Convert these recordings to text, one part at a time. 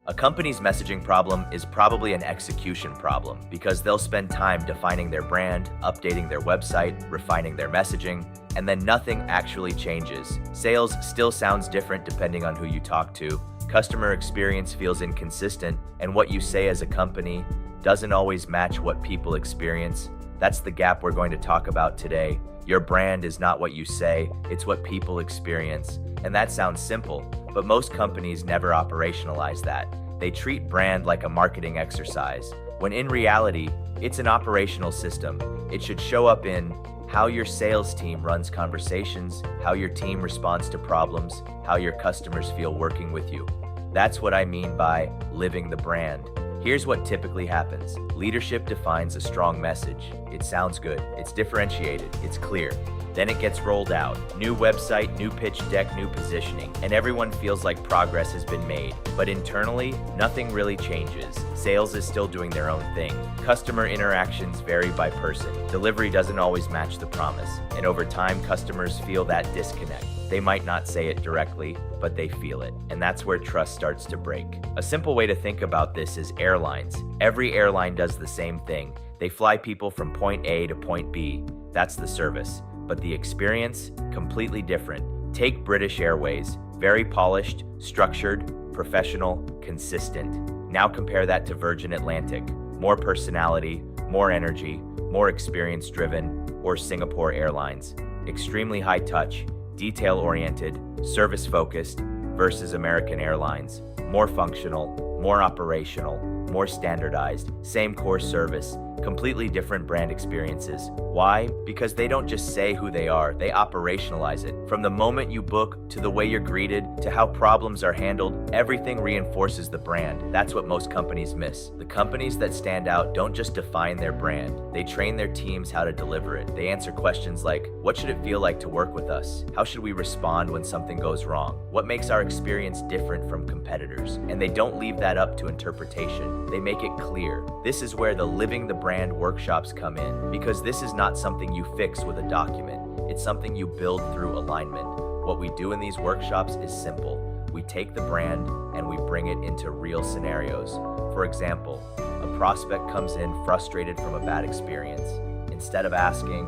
A company's messaging problem is probably an execution problem because they'll spend time defining their brand, updating their website, refining their messaging, and then nothing actually changes. Sales still sounds different depending on who you talk to. Customer experience feels inconsistent, and what you say as a company doesn't always match what people experience. That's the gap we're going to talk about today. Your brand is not what you say, it's what people experience. And that sounds simple, but most companies never operationalize that. They treat brand like a marketing exercise, when in reality, it's an operational system. It should show up in how your sales team runs conversations, how your team responds to problems, how your customers feel working with you. That's what I mean by living the brand. Here's what typically happens. Leadership defines a strong message. It sounds good, it's differentiated, it's clear. Then it gets rolled out. New website, new pitch deck, new positioning, and everyone feels like progress has been made. But internally, nothing really changes. Sales is still doing their own thing. Customer interactions vary by person. Delivery doesn't always match the promise. And over time, customers feel that disconnect. They might not say it directly, but they feel it. And that's where trust starts to break. A simple way to think about this is airlines. Every airline does the same thing. They fly people from point A to point B. That's the service. But the experience, completely different. Take British Airways, very polished, structured, professional, consistent. Now compare that to Virgin Atlantic, more personality, more energy, more experience-driven, or Singapore Airlines, extremely high touch, detail-oriented, service-focused, versus American Airlines, more functional, more operational, more standardized, same core service, completely different brand experiences. Why? Because they don't just say who they are, they operationalize it. From the moment you book, to the way you're greeted, to how problems are handled, everything reinforces the brand. That's what most companies miss. The companies that stand out don't just define their brand, they train their teams how to deliver it. They answer questions like, what should it feel like to work with us? How should we respond when something goes wrong? What makes our experience different from competitors? And they don't leave that up to interpretation. They make it clear. This is where the Living the Brand workshops come in, because this is not something you fix with a document. It's something you build through alignment. What we do in these workshops is simple. We take the brand and we bring it into real scenarios. For example, a prospect comes in frustrated from a bad experience. Instead of asking,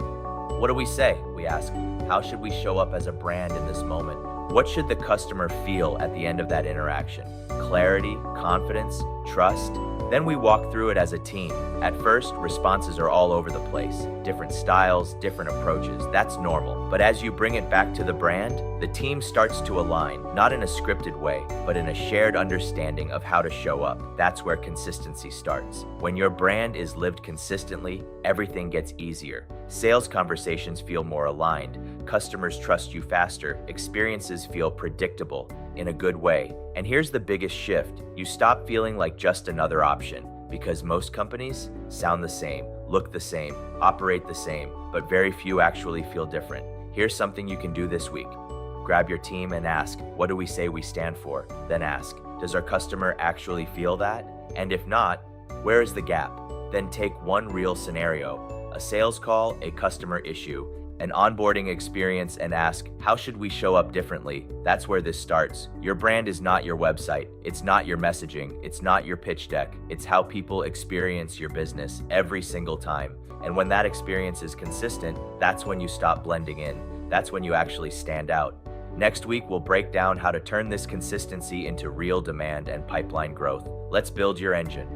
what do we say? We ask, how should we show up as a brand in this moment? What should the customer feel at the end of that interaction? Clarity, confidence, trust? Then we walk through it as a team. At first, responses are all over the place. Different styles, different approaches. That's normal. But as you bring it back to the brand, the team starts to align, not in a scripted way, but in a shared understanding of how to show up. That's where consistency starts. When your brand is lived consistently, everything gets easier. Sales conversations feel more aligned. Customers trust you faster. Experiences feel predictable in a good way. And here's the biggest shift. You stop feeling like just another option, because most companies sound the same, look the same, operate the same, but very few actually feel different. Here's something you can do this week. Grab your team and ask, what do we say we stand for? Then ask, does our customer actually feel that? And if not, where is the gap? Then take one real scenario, a sales call, a customer issue, an onboarding experience, and ask, how should we show up differently? That's where this starts. Your brand is not your website. It's not your messaging. It's not your pitch deck. It's how people experience your business every single time. And when that experience is consistent, that's when you stop blending in. That's when you actually stand out. Next week, we'll break down how to turn this consistency into real demand and pipeline growth. Let's build your engine.